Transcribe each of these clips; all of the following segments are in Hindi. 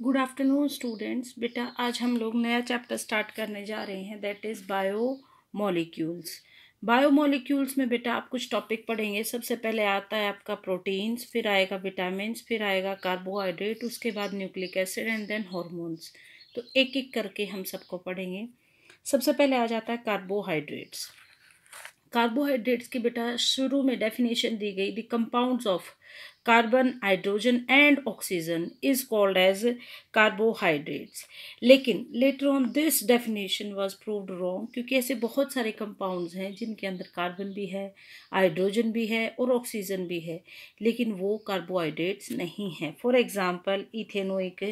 Good afternoon students. बेटा आज हम लोग नया चैप्टर स्टार्ट करने जा रहे हैं, दैट इज़ बायोमोलिक्यूल्स। बायोमोलिक्यूल्स में बेटा आप कुछ टॉपिक पढ़ेंगे। सबसे पहले आता है आपका प्रोटीन्स, फिर आएगा विटामिन्स, फिर आएगा कार्बोहाइड्रेट, उसके बाद nucleic acid and then hormones. तो एक एक करके हम सबको पढ़ेंगे। सबसे पहले आ जाता है कार्बोहाइड्रेट्स। कार्बोहाइड्रेट्स की बेटा शुरू में डेफिनेशन दी गई, the compounds of carbon, hydrogen and oxygen is called as carbohydrates. लेकिन later on this definition was proved wrong, क्योंकि ऐसे बहुत सारे कंपाउंड्स हैं जिनके अंदर कार्बन भी है, हाइड्रोजन भी है और ऑक्सीजन भी है, लेकिन वो कार्बोहाइड्रेट्स नहीं हैं। फॉर एग्जांपल इथेनोइक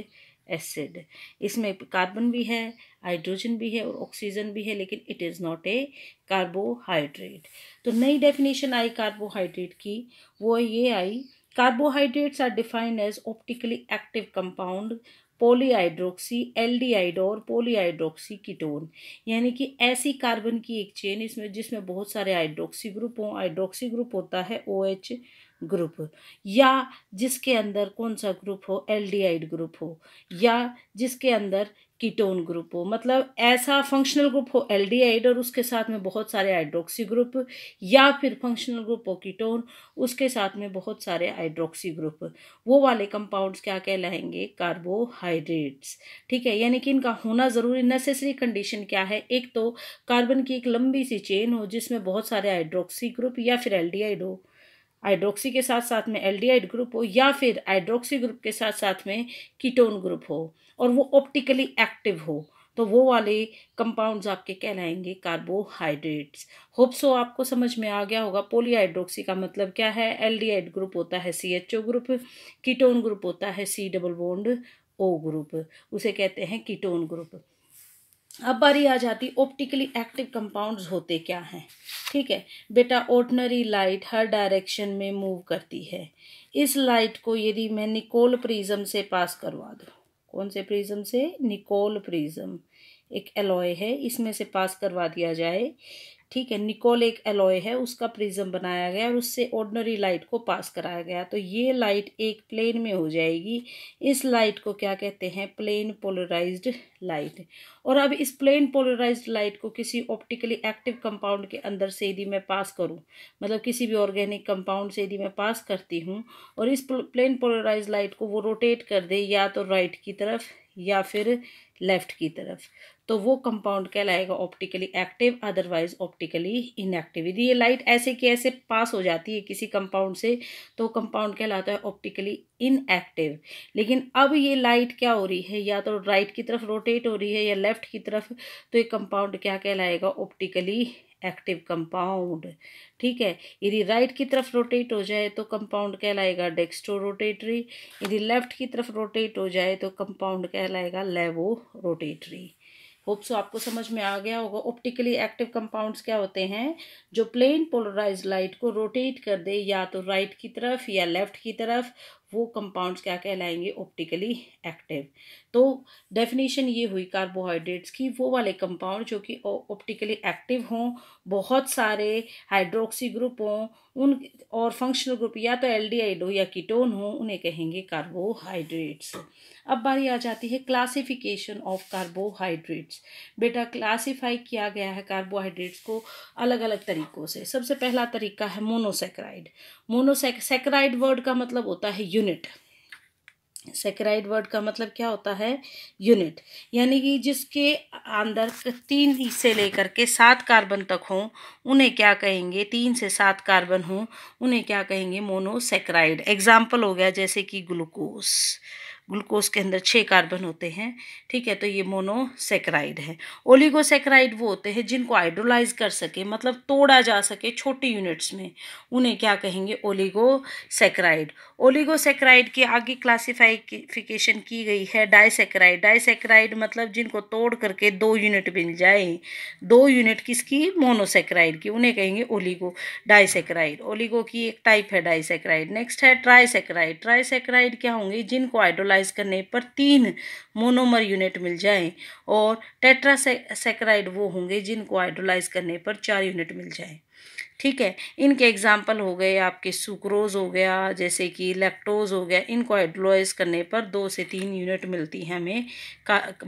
एसिड, इसमें कार्बन भी है, हाइड्रोजन भी है और ऑक्सीजन भी है, लेकिन it is not a carbohydrate. तो नई डेफिनेशन आई कार्बोहाइड्रेट की, वो ये आई, carbohydrates are defined as optically active compound polyhydroxy aldehyde और पॉलीहाइड्रोक्सी कीटोन। यानी कि ऐसी कार्बन की एक चेन इसमें जिसमें बहुत सारे हाइड्रोक्सी ग्रुप हों। हाइड्रोक्सी ग्रुप होता है OH ग्रुप, या जिसके अंदर कौन सा ग्रुप हो, एल्डिहाइड ग्रुप हो, या जिसके अंदर कीटोन ग्रुप हो। मतलब ऐसा फंक्शनल ग्रुप हो एल्डिहाइड और उसके साथ में बहुत सारे हाइड्रोक्सी ग्रुप, या फिर फंक्शनल ग्रुप हो कीटोन, उसके साथ में बहुत सारे हाइड्रोक्सी ग्रुप। वो वाले कंपाउंड्स क्या कहलाएंगे, कार्बोहाइड्रेट्स। ठीक है, यानी कि इनका होना ज़रूरी, नेसेसरी कंडीशन क्या है, एक तो कार्बन की एक लंबी सी चेन हो जिसमें बहुत सारे हाइड्रोक्सी ग्रुप या फिर एल्डिहाइड हो, हाइड्रोक्सी के साथ साथ में एल्डिहाइड ग्रुप हो, या फिर हाइड्रोक्सी ग्रुप के साथ साथ में कीटोन ग्रुप हो, और वो ऑप्टिकली एक्टिव हो। तो वो वाले कंपाउंड्स आपके कहलाएंगे कार्बोहाइड्रेट्स। होप सो आपको समझ में आ गया होगा। पॉलीहाइड्रोक्सी का मतलब क्या है, एल्डिहाइड ग्रुप होता है CHO ग्रुप, कीटोन ग्रुप होता है C double bond O group, उसे कहते हैं कीटोन ग्रुप। अब बारी आ जाती ऑप्टिकली एक्टिव कंपाउंड्स होते क्या हैं। ठीक है बेटा, ऑर्डिनरी लाइट हर डायरेक्शन में मूव करती है। इस लाइट को यदि मैं निकोल प्रिज्म से पास करवा दूँ, कौन से प्रिज्म से, निकोल प्रिज्म एक एलॉय है, इसमें से पास करवा दिया जाए। ठीक है, निकोल एक एलॉय है, उसका प्रिज्म बनाया गया और उससे ऑर्डिनरी लाइट को पास कराया गया, तो ये लाइट एक प्लेन में हो जाएगी। इस लाइट को क्या कहते हैं, प्लेन पोलराइज्ड लाइट। और अब इस प्लेन पोलराइज्ड लाइट को किसी ऑप्टिकली एक्टिव कंपाउंड के अंदर से यदि मैं पास करूं, मतलब किसी भी ऑर्गेनिक कंपाउंड से यदि मैं पास करती हूं, और इस प्लेन पोलराइज्ड लाइट को वो रोटेट कर दे या तो राइट की तरफ या फिर लेफ्ट की तरफ, तो वो कंपाउंड कहलाएगा optically active, otherwise optically inactive. यदि ये लाइट ऐसे की ऐसे पास हो जाती है किसी कंपाउंड से, तो कंपाउंड कहलाता है ऑप्टिकली इनएक्टिव। लेकिन अब ये लाइट क्या हो रही है, या तो राइट की तरफ रोटेट हो रही है या लेफ्ट की तरफ, तो ये कंपाउंड क्या कहलाएगा, ऑप्टिकली एक्टिव कंपाउंड। ठीक है, यदि राइट की तरफ रोटेट हो जाए तो कंपाउंड कहलाएगा डेक्स्ट्रो रोटेटरी, यदि लेफ्ट की तरफ रोटेट हो जाए तो कंपाउंड कहलाएगा लेवो रोटेटरी। होप सो आपको समझ में आ गया होगा। ऑप्टिकली एक्टिव कंपाउंड्स क्या होते हैं, जो प्लेन पोलराइज्ड लाइट को रोटेट कर दे या तो राइट की तरफ या लेफ्ट की तरफ, वो कंपाउंड्स क्या कहलाएंगे, ऑप्टिकली एक्टिव। तो डेफिनेशन ये हुई कार्बोहाइड्रेट्स की, वो वाले कंपाउंड जो कि ऑप्टिकली एक्टिव हों, बहुत सारे हाइड्रोक्सी ग्रुप हों, उन और फंक्शनल ग्रुप या तो एल्डिहाइड हो या कीटोन हो, उन्हें कहेंगे कार्बोहाइड्रेट्स। अब बारी आ जाती है क्लासिफिकेशन ऑफ कार्बोहाइड्रेट्स। बेटा क्लासिफाई किया गया है कार्बोहाइड्रेट्स को अलग अलग तरीकों से। सबसे पहला तरीका है मोनोसैकेराइड। मोनोसैकेराइड वर्ड का मतलब होता है यूनिट। सैकेराइड वर्ड का मतलब क्या होता है, यूनिट। यानी कि जिसके अंदर 3 से लेकर के 7 कार्बन तक हों, उन्हें क्या कहेंगे, 3 से 7 कार्बन हों, उन्हें क्या कहेंगे, मोनोसैकेराइड। एग्जाम्पल हो गया जैसे कि ग्लूकोज, ग्लूकोज के अंदर 6 कार्बन होते हैं। ठीक है, तो ये मोनोसैकेराइड है। ओलिगोसैकेराइड वो होते हैं जिनको हाइड्रोलाइज कर सके, मतलब तोड़ा जा सके छोटी यूनिट्स में, उन्हें क्या कहेंगे, ओलिगोसैकेराइड। ओलिगोसैकेराइड की आगे क्लासिफिकेशन की गई है डाइसैकेराइड। डाइसैकेराइड मतलब जिनको तोड़ करके 2 यूनिट मिल जाए, 2 यूनिट किसकी, मोनोसैकेराइड की, उन्हें कहेंगे ओलिगो डाइसैकेराइड। ओलिगो की एक टाइप है डाइसैकेराइड। नेक्स्ट है ट्राइसैकेराइड। ट्राइसैकेराइड क्या होंगे, जिनको हाइड्रोलाइज करने पर 3 मोनोमर यूनिट मिल जाएं, और टेट्रासैकेराइड वो होंगे जिनको हाइड्रोलाइज करने पर 4 यूनिट मिल जाएं। ठीक है। इनके एग्जाम्पल हो गए आपके सुक्रोज हो गया, जैसे कि लैक्टोज हो गया। इनको हाइड्रोलाइज करने पर 2 से 3 यूनिट मिलती है हमें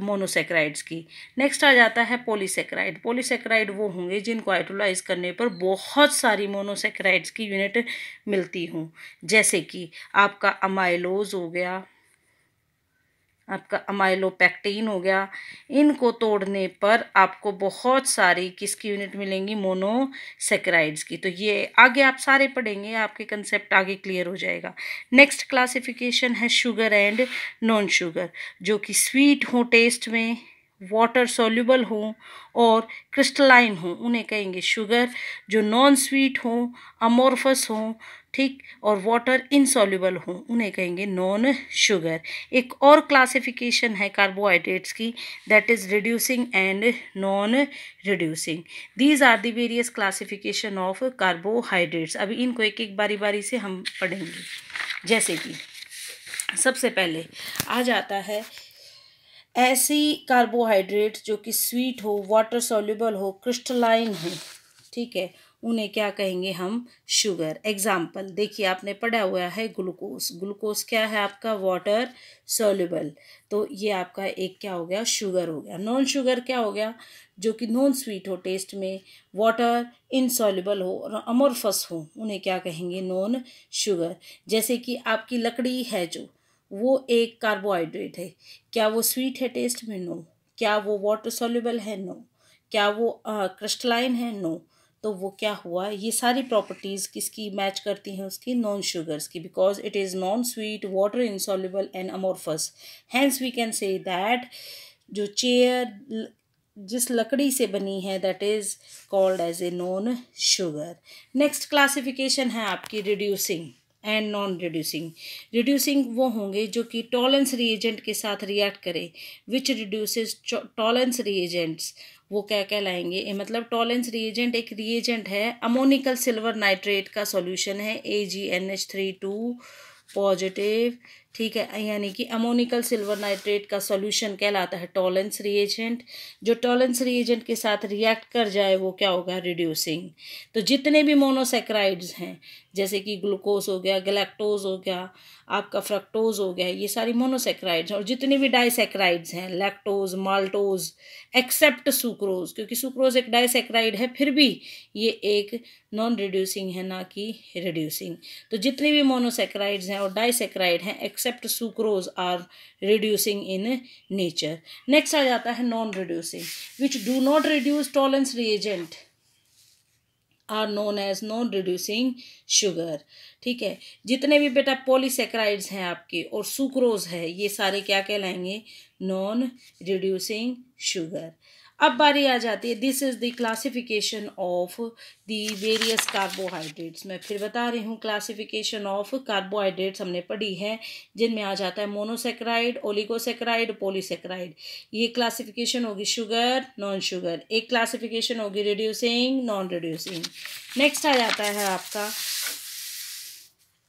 मोनोसेक्राइड्स की। नेक्स्ट आ जाता है पॉलीसेक्राइड। पॉलीसेक्राइड वो होंगे जिनको हाइड्रोलाइज करने पर बहुत सारी मोनोसेक्राइड्स की यूनिट मिलती हों, जैसे कि आपका अमाइलोज हो गया, आपका अमाइलोपेक्टिन हो गया। इनको तोड़ने पर आपको बहुत सारी किसकी यूनिट मिलेंगी, मोनोसेक्राइड्स की। तो ये आगे आप सारे पढ़ेंगे, आपके कंसेप्ट आगे क्लियर हो जाएगा। नेक्स्ट क्लासिफिकेशन है शुगर एंड नॉन शुगर, जो कि स्वीट हो टेस्ट में, वाटर सॉल्युबल हो और क्रिस्टलाइन हो, उन्हें कहेंगे शुगर। जो नॉन स्वीट हो, अमोर्फस हो, ठीक, और वाटर इनसॉल्युबल हो, उन्हें कहेंगे नॉन शुगर। एक और क्लासिफिकेशन है कार्बोहाइड्रेट्स की, that is reducing and non reducing. These are the various classification of carbohydrates. अभी इनको एक एक बारी बारी से हम पढ़ेंगे। जैसे कि सबसे पहले आ जाता है ऐसी कार्बोहाइड्रेट्स जो कि स्वीट हो, वाटर सॉल्युबल हो, क्रिस्टलाइन हो, ठीक है, उन्हें क्या कहेंगे हम, शुगर। एग्जाम्पल देखिए, आपने पढ़ा हुआ है ग्लूकोज। ग्लूकोज क्या है आपका, वाटर सॉल्युबल, तो ये आपका एक क्या हो गया, शुगर हो गया। नॉन शुगर क्या हो गया, जो कि नॉन स्वीट हो टेस्ट में, वाटर इनसॉल्युबल हो और अमोर्फस हो, उन्हें क्या कहेंगे, नॉन शुगर। जैसे कि आपकी लकड़ी है जो, वो एक कार्बोहाइड्रेट है, क्या वो स्वीट है टेस्ट में, नो। क्या वो वाटर सॉल्युबल है, नो। क्या वो क्रिस्टलाइन है, नो। तो वो क्या हुआ, ये सारी प्रॉपर्टीज किसकी मैच करती हैं, उसकी नॉन शुगर्स की, because it is non sweet, water insoluble and amorphous. Hence we can say that जो चेयर जिस लकड़ी से बनी है, that is called as a non sugar. Next classification है आपकी reducing and non reducing. Reducing वो होंगे जो कि टॉलेंस रिएजेंट के साथ रिएक्ट करें, विच रिड्यूसेस टॉलेंस रिएजेंट्स, वो क्या कहलाएंगे, मतलब टॉलेंस रिएजेंट एक रिएजेंट है, अमोनिकल सिल्वर नाइट्रेट का सॉल्यूशन है, AgNH3 पॉजिटिव, ठीक है, यानी कि अमोनिकल सिल्वर नाइट्रेट का सॉल्यूशन कहलाता है टॉलेंस रिएजेंट। जो टॉलेंस रिएजेंट के साथ रिएक्ट कर जाए वो क्या होगा, रिड्यूसिंग। तो जितने भी मोनोसेक्राइड्स हैं, जैसे कि ग्लूकोज हो गया, गैलेक्टोज हो गया, आपका फ्रक्टोज हो गया, ये सारी मोनोसेक्राइड्स हैं। और जितने भी डाइसेक्राइड्स हैं, लैक्टोज, माल्टोज, एक्सेप्ट सुक्रोज, क्योंकि सुक्रोज एक डाइसेक्राइड है, फिर भी ये एक नॉन रिड्यूसिंग है, ना कि रिड्यूसिंग। तो जितने भी मोनोसेक्राइड्स हैं और डाइसेक्राइड हैं except sucrose are reducing in nature. Next आ जाता है non reducing, which do not reduce Tollens reagent are known as non reducing sugar. ठीक है, जितने भी बेटा पॉलीसेक्राइड्स हैं आपके और सुक्रोज है, ये सारे क्या कहलाएंगे, नॉन रिड्यूसिंग शुगर। अब बारी आ जाती है, this is the classification of the various carbohydrates. मैं फिर बता रही हूँ, क्लासिफिकेशन ऑफ कार्बोहाइड्रेट्स हमने पढ़ी है, जिनमें आ जाता है मोनोसेक्राइड, ओलिगोसेक्राइड, पॉलीसेक्राइड। ये क्लासिफिकेशन होगी शुगर, नॉन शुगर। एक क्लासिफिकेशन होगी रिड्यूसिंग, नॉन रिड्यूसिंग। नेक्स्ट आ जाता है आपका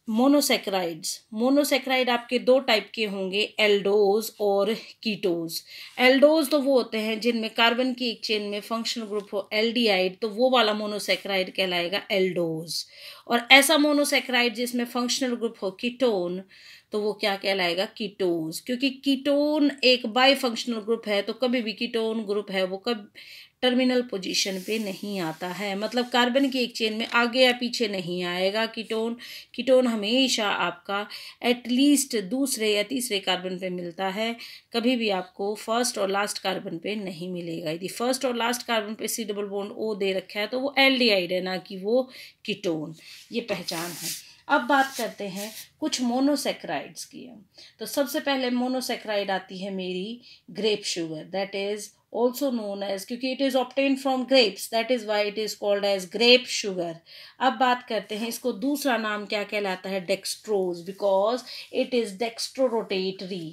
मोनोसेक्राइड्स। मोनोसेक्राइड आपके दो टाइप के होंगे, एल्डोज और कीटोज। एल्डोज तो वो होते हैं जिनमें कार्बन की एक चेन में फंक्शनल ग्रुप हो एल्डिहाइड, तो वो वाला मोनोसेक्राइड कहलाएगा एल्डोज। और ऐसा मोनोसेक्राइड जिसमें फंक्शनल ग्रुप हो कीटोन, तो वो क्या कहलाएगा, कीटोज। क्योंकि कीटोन एक बाई फंक्शनल ग्रुप है, तो कभी भी कीटोन ग्रुप है वो कब टर्मिनल पोजीशन पे नहीं आता है, मतलब कार्बन की एक चेन में आगे या पीछे नहीं आएगा कीटोन। कीटोन हमेशा आपका एटलीस्ट दूसरे या तीसरे कार्बन पे मिलता है, कभी भी आपको फर्स्ट और लास्ट कार्बन पे नहीं मिलेगा। यदि फर्स्ट और लास्ट कार्बन पे C डबल बॉन्ड O दे रखा है तो वो एल्डिहाइड है, ना कि वो कीटोन। ये पहचान है। अब बात करते हैं कुछ मोनोसेक्राइड्स की। तो सबसे पहले मोनोसेक्राइड आती है मेरी grape sugar, that is also known as, क्योंकि it is obtained from grapes, that is why it is called as grape sugar। अब बात करते हैं इसको दूसरा नाम क्या कहलाता है, dextrose, because it is dextrorotatory,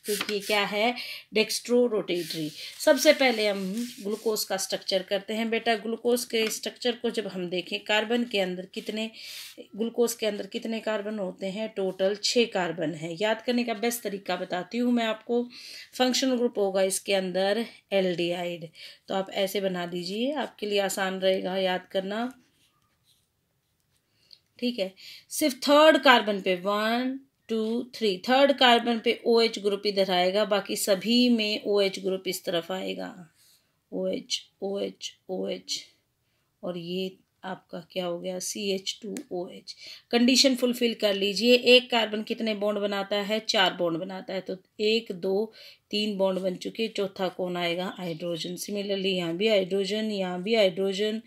क्योंकि ये क्या है, डेक्स्ट्रोरोटेटरी। सबसे पहले हम ग्लूकोज का स्ट्रक्चर करते हैं। बेटा ग्लूकोज के स्ट्रक्चर को जब हम देखें, कार्बन के अंदर कितने, ग्लूकोज के अंदर कितने कार्बन होते हैं, टोटल 6 कार्बन है। याद करने का बेस्ट तरीका बताती हूँ मैं आपको। फंक्शनल ग्रुप होगा इसके अंदर एल्डिहाइड, तो आप ऐसे बना दीजिए, आपके लिए आसान रहेगा याद करना। ठीक है। सिर्फ थर्ड कार्बन पे 1 2 3 थर्ड कार्बन पे OH ग्रुप इधर आएगा, बाकी सभी में OH ग्रुप इस तरफ आएगा, OH OH OH, और ये आपका क्या हो गया CH2OH। कंडीशन फुलफिल कर लीजिए। एक कार्बन कितने बॉन्ड बनाता है? 4 बॉन्ड बनाता है, तो 1 2 3 बॉन्ड बन चुके, चौथा कौन आएगा? हाइड्रोजन। सिमिलरली यहाँ भी हाइड्रोजन, यहाँ भी हाइड्रोजन,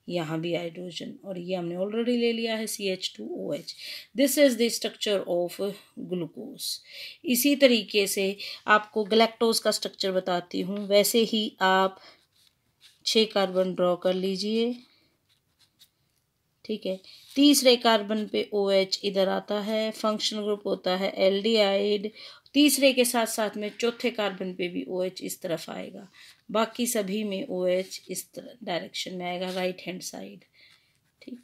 यहाँ भी हाइड्रोजन, और ये हमने ऑलरेडी ले लिया है CH2OH। This is the structure of glucose. इसी तरीके से आपको गैलेक्टोज का स्ट्रक्चर बताती हूँ। वैसे ही आप 6 कार्बन ड्रॉ कर लीजिए, ठीक है। तीसरे कार्बन पे OH इधर आता है, फंक्शनल ग्रुप होता है एल्डिहाइड। तीसरे के साथ साथ में चौथे कार्बन पे भी OH इस तरफ आएगा, बाकी सभी में OH इस तरह डायरेक्शन में आएगा, राइट हैंड साइड, ठीक।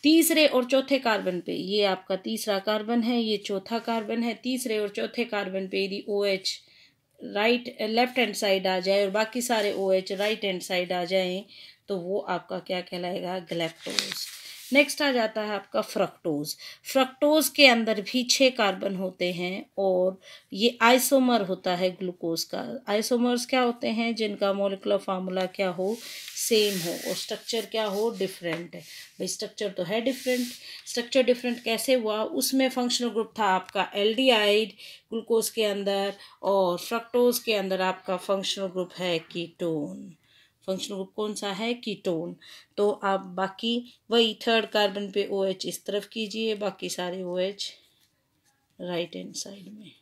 तीसरे और चौथे कार्बन पे, ये आपका तीसरा कार्बन है, ये चौथा कार्बन है। तीसरे और चौथे कार्बन पे यदि OH लेफ्ट हैंड साइड आ जाए और बाकी सारे OH राइट हैंड साइड आ जाएं, तो वो आपका क्या कहलाएगा? गैलेक्टोज। नेक्स्ट आ जाता है आपका फ्रक्टोज। फ्रक्टोज के अंदर भी 6 कार्बन होते हैं, और ये आइसोमर होता है ग्लूकोज का। आइसोमर्स क्या होते हैं? जिनका मॉलिक्यूलर फार्मूला क्या हो? सेम हो, और स्ट्रक्चर क्या हो? डिफरेंट है। भाई स्ट्रक्चर तो है डिफरेंट, स्ट्रक्चर डिफरेंट कैसे हुआ? उसमें फंक्शनल ग्रुप था आपका एल्डिहाइड ग्लूकोज के अंदर, और फ्रक्टोज के अंदर आपका फंक्शनल ग्रुप है कीटोन। फंक्शनल ग्रुप कौन सा है? कीटोन। तो आप बाकी वही थर्ड कार्बन पे OH इस तरफ कीजिए, बाकी सारे OH राइट हैंड साइड में।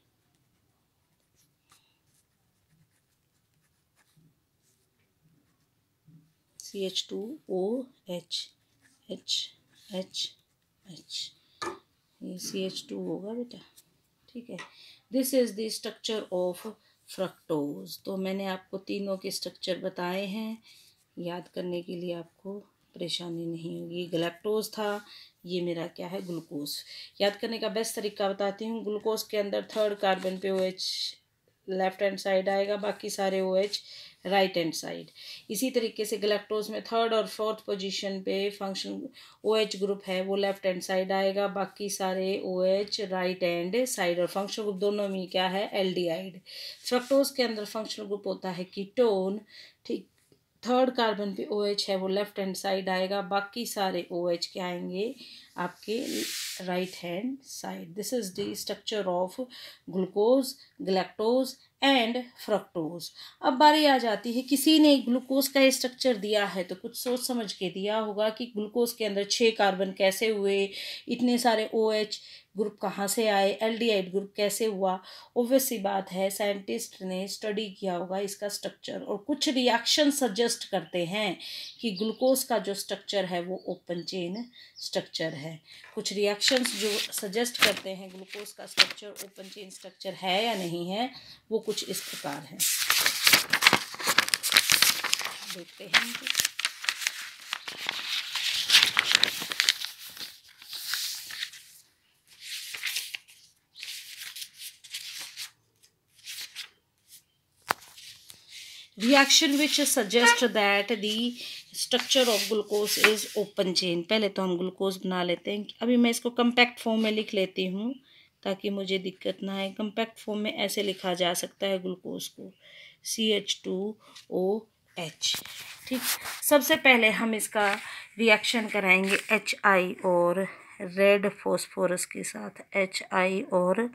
CH2OH H ये CH2 होगा बेटा, ठीक है। This is the structure of fructose. तो मैंने आपको तीनों के स्ट्रक्चर बताए हैं, याद करने के लिए आपको परेशानी नहीं होगी। गैलेक्टोज था, ये मेरा क्या है? ग्लूकोज। याद करने का बेस्ट तरीका बताती हूँ। ग्लूकोज के अंदर थर्ड कार्बन पे OH लेफ्ट हैंड साइड आएगा, बाकी सारे OH राइट हैंड साइड। इसी तरीके से गैलेक्टोज में थर्ड और फोर्थ पोजीशन पे फंक्शन OH ग्रुप है, वो लेफ्ट हैंड साइड आएगा, बाकी सारे OH राइट हैंड साइड, और फंक्शनल ग्रुप दोनों में क्या है? एल्डिहाइड। फ्रक्टोज के अंदर फंक्शनल ग्रुप होता है कीटोन, ठीक। थर्ड कार्बन पे OH है, वो लेफ्ट हैंड साइड आएगा, बाकी सारे OH क्या आएंगे? आपके right hand side. This is the structure of glucose, galactose and fructose. अब बारी आ जाती है, किसी ने ग्लूकोज का स्ट्रक्चर दिया है तो कुछ सोच समझ के दिया होगा कि ग्लूकोज के अंदर 6 कार्बन कैसे हुए, इतने सारे OH ग्रुप कहाँ से आए, एल्डिहाइड ग्रुप कैसे हुआ। ऑब्वियस सी बात है, साइंटिस्ट ने स्टडी किया होगा इसका स्ट्रक्चर, और कुछ रिएक्शन सजेस्ट करते हैं कि ग्लूकोज का जो स्ट्रक्चर है वो ओपन चेन स्ट्रक्चर है। कुछ रिएक्शंस जो सजेस्ट करते हैं ग्लूकोज का स्ट्रक्चर ओपन चेन स्ट्रक्चर है या नहीं है, वो कुछ इस प्रकार है, देखते हैं। Reaction which suggest that the structure of glucose is open chain. पहले तो हम ग्लूकोज बना लेते हैं। अभी मैं इसको कम्पैक्ट फॉर्म में लिख लेती हूँ ताकि मुझे दिक्कत ना आए। कम्पैक्ट फॉर्म में ऐसे लिखा जा सकता है ग्लूकोज को, CH2OH, ठीक। सबसे पहले हम इसका रिएक्शन कराएंगे HI और रेड फॉस्फोरस के साथ, HI और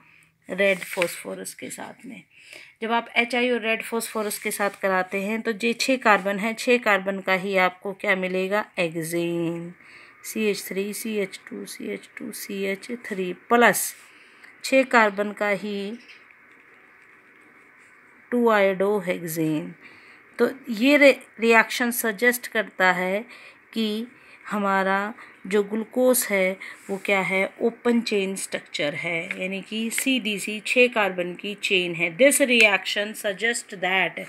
रेड फॉस्फोरस के साथ में। जब आप HI और रेड फॉस्फोरस के साथ कराते हैं तो ये 6 कार्बन है, 6 कार्बन का ही आपको क्या मिलेगा? Hexane, CH3 CH2 CH2 CH3 plus 6 carbon का ही 2-आयोडोहेक्सेन। तो ये रिएक्शन सजेस्ट करता है कि हमारा जो ग्लूकोज है वो क्या है? ओपन चेन स्ट्रक्चर है, यानी कि सीधी सी 6 कार्बन की चेन है। दिस रिएक्शन सजेस्ट दैट,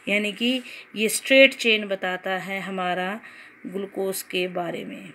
यानी कि ये स्ट्रेट चेन बताता है हमारा ग्लूकोज के बारे में।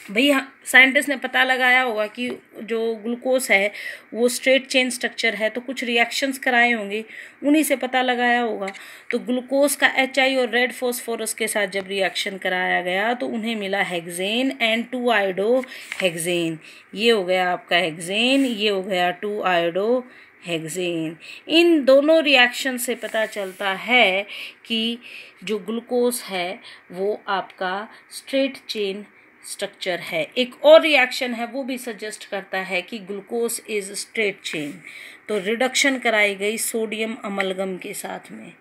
भाई साइंटिस्ट ने पता लगाया होगा कि जो ग्लूकोज है वो स्ट्रेट चेन स्ट्रक्चर है, तो कुछ रिएक्शंस कराए होंगे, उन्हीं से पता लगाया होगा। तो ग्लूकोज का HI और रेड फॉस्फोरस के साथ जब रिएक्शन कराया गया तो उन्हें मिला हेक्सेन एंड 2 आयोडो हेक्सेन। ये हो गया आपका हेक्सेन, ये हो गया 2 आयोडो हेक्सेन। इन दोनों रिएक्शन से पता चलता है कि जो ग्लूकोज है वो आपका स्ट्रेट चेन स्ट्रक्चर है। एक और रिएक्शन है वो भी सजेस्ट करता है कि ग्लूकोज इज स्ट्रेट चेन। तो रिडक्शन कराई गई सोडियम अमलगम के साथ में।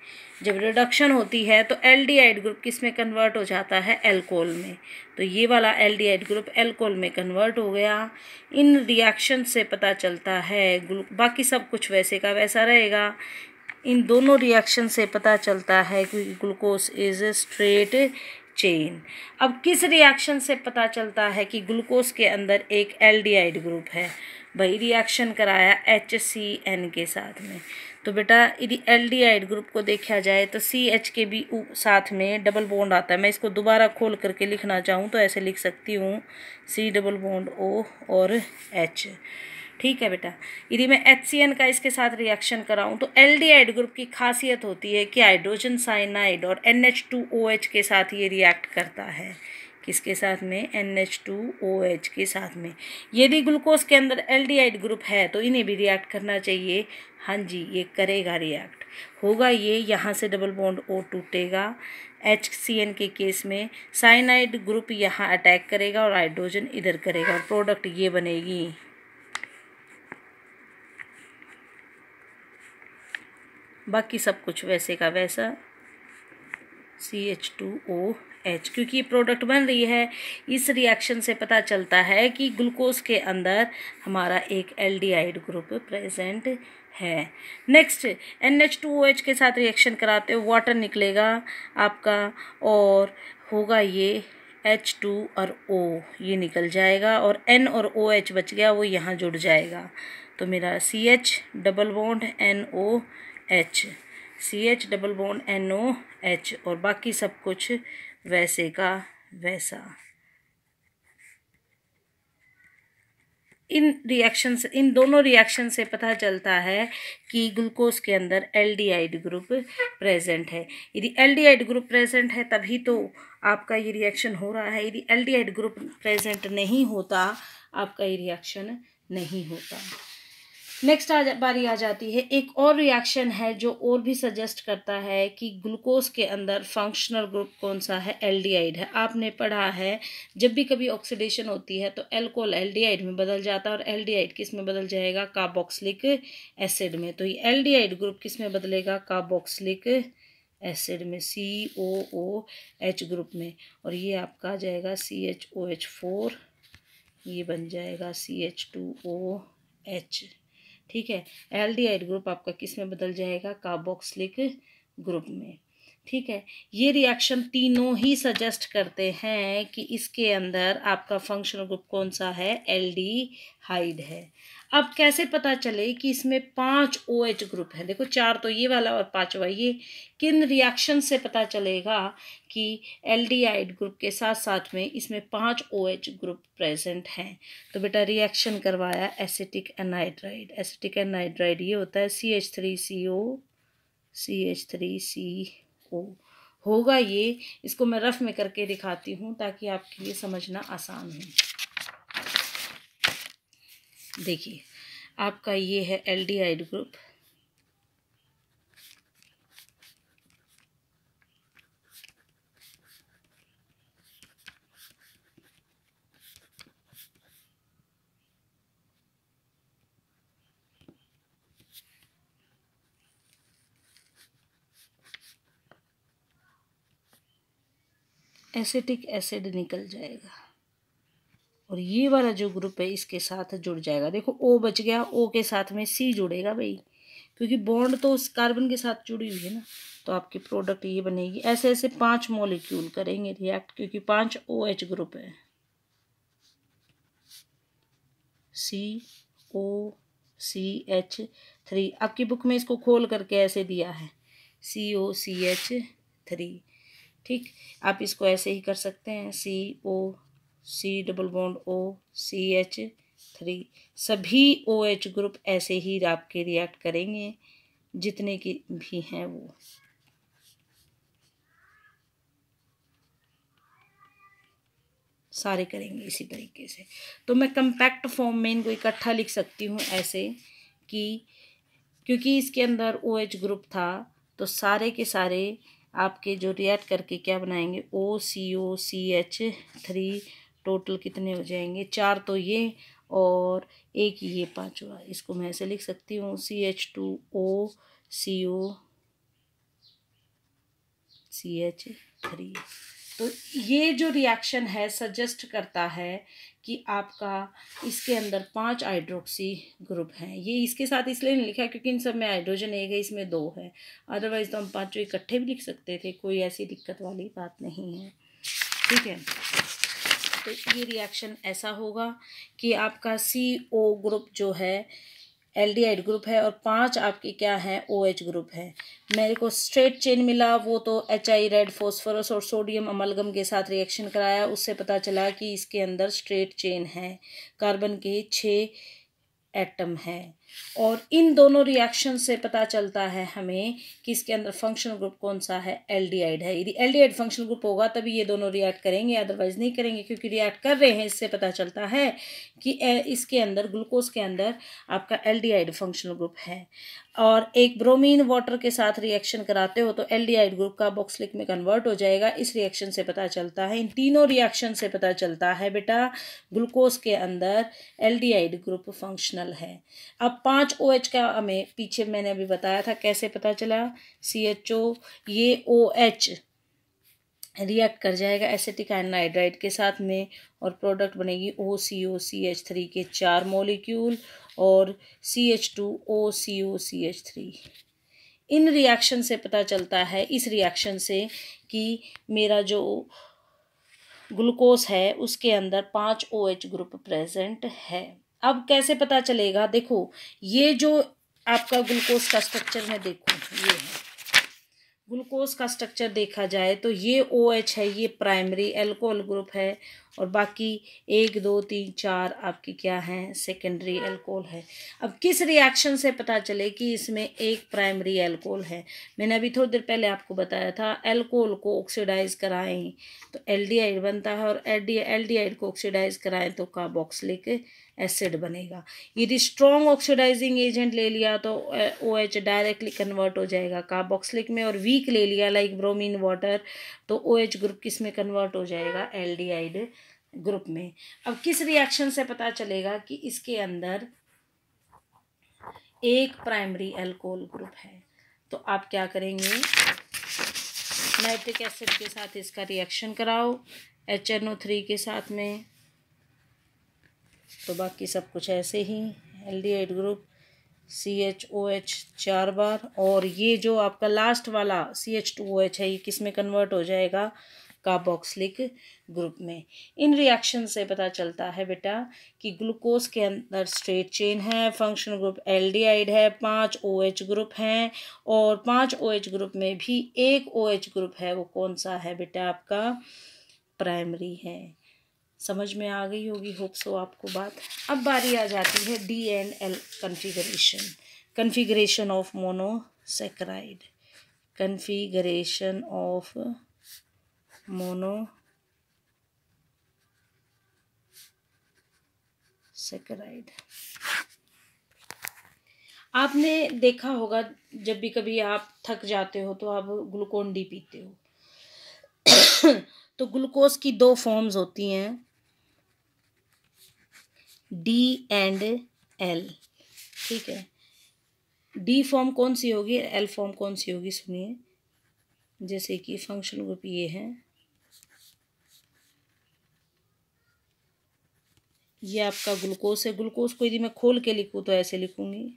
जब रिडक्शन होती है तो एल्डिहाइड ग्रुप किस में कन्वर्ट हो जाता है, अल्कोहल में। तो ये वाला एल्डिहाइड ग्रुप अल्कोहल में कन्वर्ट हो गया। इन रिएक्शन से पता चलता है बाकी सब कुछ वैसे का वैसा रहेगा। इन दोनों रिएक्शन से पता चलता है कि ग्लूकोज इज स्ट्रेट चेन। अब किस रिएक्शन से पता चलता है कि ग्लूकोज के अंदर एक एल्डिहाइड ग्रुप है, वही रिएक्शन कराया HCN के साथ में। तो बेटा यदि एल्डिहाइड ग्रुप को देखा जाए तो CH के भी साथ में डबल बॉन्ड आता है। मैं इसको दोबारा खोल करके लिखना चाहूँ तो ऐसे लिख सकती हूँ C डबल बॉन्ड O और H। ठीक है बेटा, यदि मैं HCN का इसके साथ रिएक्शन कराऊं तो एल्डिहाइड ग्रुप की खासियत होती है कि हाइड्रोजन साइनाइड और NH2OH के साथ ये रिएक्ट करता है। किसके साथ में, NH2OH के साथ में। यदि ग्लूकोज के अंदर एल्डिहाइड ग्रुप है तो इन्हें भी रिएक्ट करना चाहिए। हाँ जी, ये करेगा रिएक्ट, होगा ये, यहाँ से डबल बॉन्ड O टूटेगा। HCN के केस में साइनाइड ग्रुप यहाँ अटैक करेगा और हाइड्रोजन इधर करेगा और प्रोडक्ट ये बनेगी। बाकी सब कुछ वैसे का वैसा CH2OH, क्योंकि ये प्रोडक्ट बन रही है। इस रिएक्शन से पता चलता है कि ग्लूकोज के अंदर हमारा एक एल्डिहाइड ग्रुप प्रेजेंट है। नेक्स्ट NH2OH के साथ रिएक्शन कराते हो वाटर निकलेगा आपका और होगा ये H2 और O, ये निकल जाएगा और N और OH बच गया, वो यहाँ जुड़ जाएगा। तो मेरा CH double bond NOH, CH double bond NOH और बाकी सब कुछ वैसे का वैसा। इन दोनों रिएक्शन से पता चलता है कि ग्लूकोज के अंदर एल्डिहाइड ग्रुप प्रेजेंट है। यदि एल्डिहाइड ग्रुप प्रेजेंट है तभी तो आपका ये रिएक्शन हो रहा है। यदि एल्डिहाइड ग्रुप प्रेजेंट नहीं होता आपका ये रिएक्शन नहीं होता। नेक्स्ट बारी आ जाती है, एक और रिएक्शन है जो और भी सजेस्ट करता है कि ग्लूकोज के अंदर फंक्शनल ग्रुप कौन सा है, एल्डिहाइड है। आपने पढ़ा है जब भी कभी ऑक्सीडेशन होती है तो अल्कोहल एल्डिहाइड में बदल जाता है और एल्डिहाइड किस में बदल जाएगा, कार्बोक्सिलिक एसिड में। तो ये एल्डिहाइड ग्रुप किस में बदलेगा, कार्बोक्सिलिक एसिड में, COOH ग्रुप में। और ये आपका आ जाएगा CHOH4, ये बन जाएगा CH2OH। ठीक है, एल्डिहाइड ग्रुप आपका किस में बदल जाएगा, कार्बोक्सिलिक ग्रुप में। ठीक है, ये रिएक्शन तीनों ही सजेस्ट करते हैं कि इसके अंदर आपका फंक्शनल ग्रुप कौन सा है, एल्डिहाइड है। अब कैसे पता चले कि इसमें 5 OH ग्रुप है, देखो 4 तो ये वाला और 5वां ये, किन रिएक्शन से पता चलेगा कि एल्डिहाइड ग्रुप के साथ साथ में इसमें 5 OH ग्रुप प्रेजेंट हैं। तो बेटा रिएक्शन करवाया एसिटिक एनहाइड्राइड। एसिटिक एनहाइड्राइड ये होता है CH3CO, CH3CO होगा ये। इसको मैं रफ में करके दिखाती हूँ ताकि आपके लिए समझना आसान हो। देखिए आपका ये है एल्डिहाइड ग्रुप, एसिटिक एसिड निकल जाएगा और ये वाला जो ग्रुप है इसके साथ जुड़ जाएगा। देखो O बच गया, O के साथ में C जुड़ेगा भाई, क्योंकि बॉन्ड तो उस कार्बन के साथ जुड़ी हुई है ना। तो आपकी प्रोडक्ट ये बनेगी। ऐसे ऐसे 5 मॉलिक्यूल करेंगे रिएक्ट, क्योंकि 5 OH ग्रुप है, COCH3। आपकी बुक में इसको खोल करके ऐसे दिया है COCH3। ठीक, आप इसको ऐसे ही कर सकते हैं COCH3। C double bond O CH3। सभी OH ग्रुप ऐसे ही आपके रिएक्ट करेंगे जितने की भी हैं वो। सारे करेंगे इसी तरीके से। तो मैं कंपैक्ट फॉर्म में इनको इकट्ठा लिख सकती हूँ ऐसे कि क्योंकि इसके अंदर OH ग्रुप था तो सारे के सारे आपके जो रिएक्ट करके क्या बनाएंगे OCOCH3। टोटल कितने हो जाएंगे 4 तो ये और एक ये पांचवा। इसको मैं ऐसे लिख सकती हूँ CH2OCOCH3। तो ये जो रिएक्शन है सजेस्ट करता है कि आपका इसके अंदर 5 हाइड्रोक्सी ग्रुप हैं। ये इसके साथ इसलिए नहीं लिखा क्योंकि इन सब में हाइड्रोजन एक है, इसमें 2 है। अदरवाइज तो हम पांचों इकट्ठे भी लिख सकते थे, कोई ऐसी दिक्कत वाली बात नहीं है। ठीक है, तो ये रिएक्शन ऐसा होगा कि आपका CO ग्रुप जो है एल्डिहाइड ग्रुप है और 5 आपके क्या है OH ग्रुप है। मेरे को स्ट्रेट चेन मिला वो तो HI रेड फॉस्फोरस और सोडियम अमलगम के साथ रिएक्शन कराया, उससे पता चला कि इसके अंदर स्ट्रेट चेन है, कार्बन के 6 एटम है। और इन दोनों रिएक्शन से पता चलता है हमें कि इसके अंदर फंक्शनल ग्रुप कौन सा है, एल्डिहाइड है। यदि एल्डिहाइड फंक्शनल ग्रुप होगा तभी ये दोनों रिएक्ट करेंगे, अदरवाइज नहीं करेंगे। क्योंकि रिएक्ट कर रहे हैं इससे पता चलता है कि इसके अंदर ग्लूकोज के अंदर आपका एल्डिहाइड फंक्शनल ग्रुप है। और एक ब्रोमीन वाटर के साथ रिएक्शन कराते हो तो एल्डिहाइड ग्रुप कार्बोक्सिलिक में कन्वर्ट हो जाएगा। इस रिएक्शन से पता चलता है, इन तीनों रिएक्शन से पता चलता है बेटा ग्लूकोज के अंदर एल्डिहाइड ग्रुप फंक्शनल है। अब 5 OH का हमें पीछे मैंने अभी बताया था कैसे पता चला। CHO ये OH रिएक्ट कर जाएगा एसिटिक एनहाइड्राइड के साथ में और प्रोडक्ट बनेगी OCOCH3 के 4 मॉलिक्यूल और CH2OCOCH3। इन रिएक्शन से पता चलता है, इस रिएक्शन से, कि मेरा जो ग्लूकोज है उसके अंदर 5 OH ग्रुप प्रेजेंट है। अब कैसे पता चलेगा, देखो ये जो आपका ग्लूकोज का स्ट्रक्चर में देखो, ये है ग्लूकोज का स्ट्रक्चर देखा जाए तो ये OH है, ये प्राइमरी अल्कोहल ग्रुप है और बाकी 1 2 3 4 आपकी क्या हैं, सेकेंडरी अल्कोहल है। अब किस रिएक्शन से पता चले कि इसमें एक प्राइमरी अल्कोहल है, मैंने अभी थोड़ी देर पहले आपको बताया था, अल्कोहल को ऑक्सीडाइज कराएं तो एल्डिहाइड बनता है और एल्डिहाइड को ऑक्सीडाइज कराएं तो कार्बोक्सिलिक एसिड बनेगा। यदि स्ट्रॉन्ग ऑक्सीडाइजिंग एजेंट ले लिया तो OH डायरेक्टली कन्वर्ट हो जाएगा कार्बोक्सिलिक में, और वीक ले लिया लाइक ब्रोमीन वाटर तो OH ग्रुप किस में कन्वर्ट हो जाएगा, एल्डिहाइड ग्रुप में। अब किस रिएक्शन से पता चलेगा कि इसके अंदर एक प्राइमरी अल्कोहल ग्रुप है, तो आप क्या करेंगे, नाइट्रिक एसिड के साथ इसका रिएक्शन कराओ HNO3 के साथ में, तो बाकी सब कुछ ऐसे ही एल्डिहाइड ग्रुप CHOH 4 बार, और ये जो आपका लास्ट वाला CH2OH है ये किस में कन्वर्ट हो जाएगा, कार्बोक्सिलिक ग्रुप में। इन रिएक्शन से पता चलता है बेटा कि ग्लूकोज के अंदर स्ट्रेट चेन है, फंक्शनल ग्रुप एल्डिहाइड है, 5 OH ग्रुप हैं और 5 OH ग्रुप में भी एक OH ग्रुप है, वो कौन सा है बेटा, आपका प्राइमरी है। समझ में आ गई होगी होप सो आपको बात। अब बारी आ जाती है D&L configuration of monosaccharide, configuration of monosaccharide. आपने देखा होगा जब भी कभी आप थक जाते हो तो आप ग्लूकोन डी पीते हो तो ग्लूकोज की 2 फॉर्म्स होती हैं, D&L। ठीक है, D फॉर्म कौन सी होगी, L फॉर्म कौन सी होगी, सुनिए। जैसे कि फंक्शनल ग्रुप ये है, ये आपका ग्लूकोज है। ग्लूकोज को यदि मैं खोल के लिखूँ तो ऐसे लिखूंगी,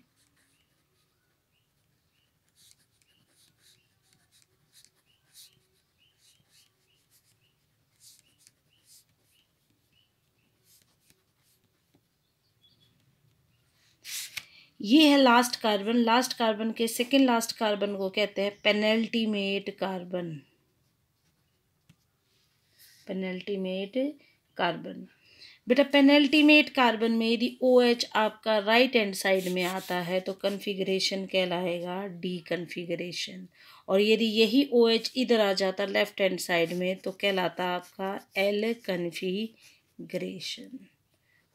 ये है लास्ट कार्बन। लास्ट कार्बन के सेकेंड लास्ट कार्बन को कहते हैं पेनल्टीमेट कार्बन, पेनल्टीमेट कार्बन। बेटा पेनल्टीमेट कार्बन में यदि OH आपका राइट हैंड साइड में आता है तो कन्फिगरेशन कहलाएगा डी कन्फिगरेशन, और यदि यही OH इधर आ जाता लेफ्ट हैंड साइड में तो कहलाता आपका एल कन्फिगरेशन।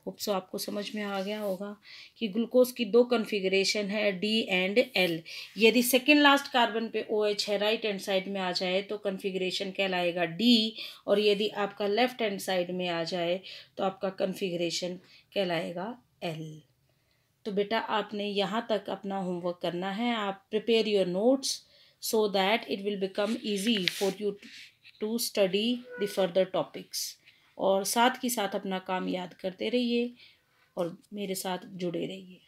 होप सो आपको समझ में आ गया होगा कि ग्लूकोज की दो कन्फिगरेशन है, डी एंड एल। यदि सेकेंड लास्ट कार्बन पे OH है राइट हैंड साइड में आ जाए तो कन्फिगरेशन कहलाएगा डी, और यदि आपका लेफ्ट हैंड साइड में आ जाए तो आपका कन्फिगरेशन कहलाएगा एल। तो बेटा आपने यहाँ तक अपना होमवर्क करना है। आप prepare your notes so that it will become easy for you to study the further topics, और साथ ही साथ अपना काम याद करते रहिए और मेरे साथ जुड़े रहिए।